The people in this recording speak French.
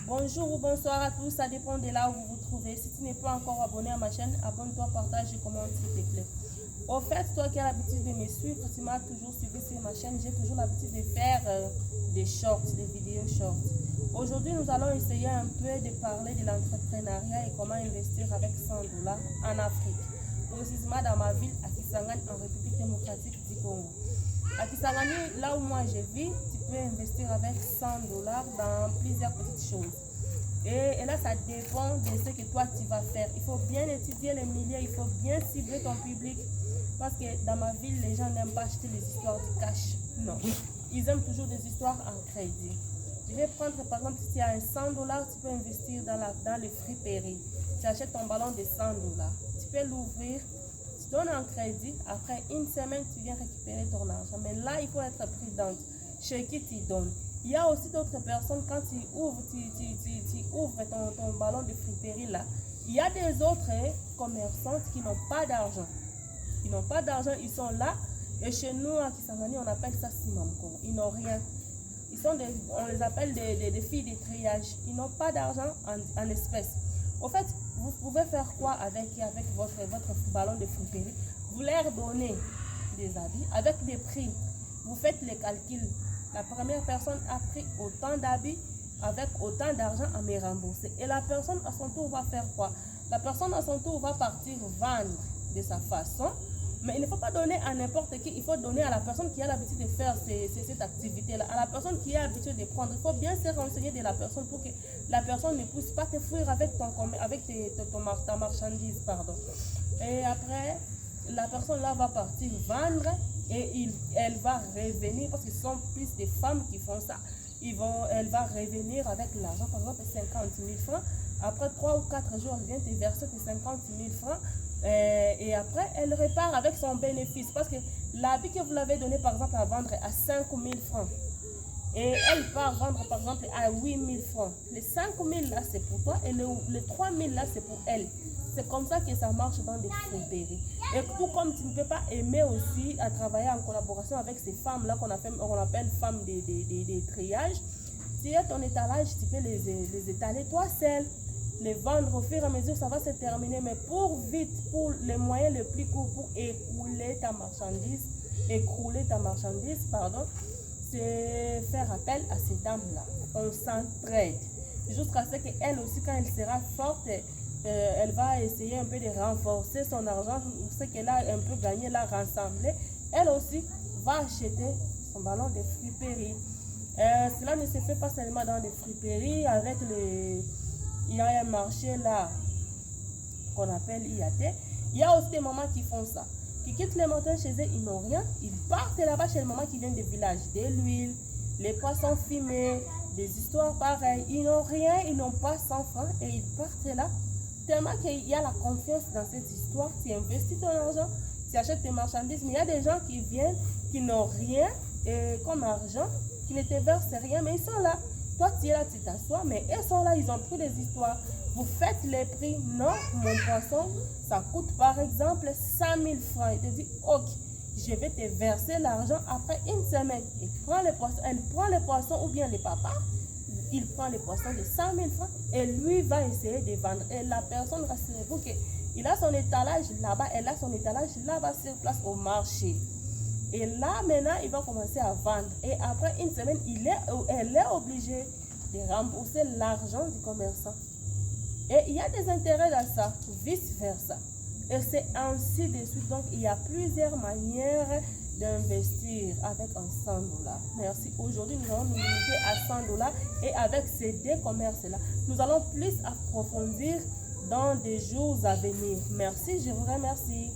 Bonjour ou bonsoir à tous, ça dépend de là où vous vous trouvez. Si tu n'es pas encore abonné à ma chaîne, abonne-toi, partage et commente s'il te plaît. Au fait, toi qui as l'habitude de me suivre, tu m'as toujours suivi sur ma chaîne, j'ai toujours l'habitude de faire des shorts, des vidéos shorts. Aujourd'hui, nous allons essayer un peu de parler de l'entrepreneuriat et comment investir avec 100 $ en Afrique. Précisément dans ma ville, à Kisangani, en République démocratique du Congo. À Kisangani, là où moi je vis, tu peux investir avec 100 $ dans plusieurs petites choses. Et là, ça dépend de ce que toi tu vas faire. Il faut bien étudier les milieux, il faut bien cibler ton public. Parce que dans ma ville, les gens n'aiment pas acheter les histoires du cash. Non. Ils aiment toujours des histoires en crédit. Je vais prendre par exemple, si tu as un 100 $, tu peux investir dans les friperies. Tu achètes ton ballon de 100 $. Tu peux l'ouvrir, tu donnes un crédit. Après une semaine, tu viens récupérer ton argent. Mais là, il faut être prudente. Chez qui tu donnes. Il y a aussi d'autres personnes, quand tu ouvres, ton ballon de friperie là, il y a des autres commerçants qui n'ont pas d'argent. Ils n'ont pas d'argent, ils sont là. Et chez nous, à Kisangani, on appelle ça Simamko. Ils n'ont rien. On les appelle des filles de triage. Ils n'ont pas d'argent en espèces. Au fait, vous pouvez faire quoi avec votre ballon de friperie? Vous leur donnez des habits avec des prix. Vous faites les calculs. La première personne a pris autant d'habits avec autant d'argent à me rembourser. Et la personne à son tour va faire quoi? La personne à son tour va partir vendre de sa façon. Mais il ne faut pas donner à n'importe qui. Il faut donner à la personne qui a l'habitude de faire cette activité-là. À la personne qui a l'habitude de prendre. Il faut bien se renseigner de la personne pour que la personne ne puisse pas te fuir avec ta marchandise. Pardon. Et après, la personne là va partir vendre. Et elle va revenir, parce que ce sont plus des femmes qui font ça. Elle va revenir avec l'argent, par exemple 50 000 francs. Après 3 ou 4 jours, elle vient te verser tes 50 000 francs. Et après, elle repart avec son bénéfice. Parce que l'habit que vous l'avez donné, par exemple, à vendre à 5 000 francs. Et elle part vendre, par exemple, à 8 000 francs. Les 5 000 là, c'est pour toi. Et les 3 000 là, c'est pour elle. C'est comme ça que ça marche dans des friperies. Et tout comme tu ne peux pas aimer aussi à travailler en collaboration avec ces femmes-là qu'on appelle femmes des triages, tu as ton étalage, tu peux les étaler toi seul, les vendre au fur et à mesure, ça va se terminer. Mais pour les moyens les plus courts pour écrouler ta marchandise, c'est faire appel à ces dames-là. On s'entraide. Jusqu'à ce qu'elle aussi, quand elle sera forte, elle va essayer un peu de renforcer son argent, ce qu'elle a un peu gagné, la rassembler. Elle aussi va acheter son ballon de friperie. Cela ne se fait pas seulement dans des friperies. Il y a un marché là qu'on appelle IAT. Il y a aussi des mamans qui font ça, qui quittent les montagnes chez eux, ils n'ont rien. Ils partent là-bas chez les mamans qui viennent des villages, de l'huile, les poissons fumés, des histoires pareilles. Ils n'ont rien, ils n'ont pas 100 francs et ils partent là. Tellement qu'il y a la confiance dans cette histoire, tu investis ton argent, tu achètes tes marchandises, mais il y a des gens qui viennent, qui n'ont rien comme argent, qui ne te versent rien, mais ils sont là. Toi, tu es là, tu t'assois, mais ils sont là, ils ont pris des histoires. Vous faites les prix. Non, mon poisson, ça coûte par exemple 100 000 francs. Il te dit, ok, je vais te verser l'argent après une semaine. Elle prend les poissons ou bien les papas. Il prend les poissons de 100 000 francs et lui va essayer de vendre. Et la personne, rassurez-vous qu'il a son étalage là-bas, elle a son étalage là-bas sur place au marché. Et là, maintenant, il va commencer à vendre. Et après une semaine, elle est obligée de rembourser l'argent du commerçant. Et il y a des intérêts dans ça, vice-versa. Et c'est ainsi de suite. Donc, il y a plusieurs manières d'investir avec un 100 $. Merci. Aujourd'hui, nous allons nous limiter à 100 $ et avec ces deux commerces-là, nous allons plus approfondir dans des jours à venir. Merci, je vous remercie.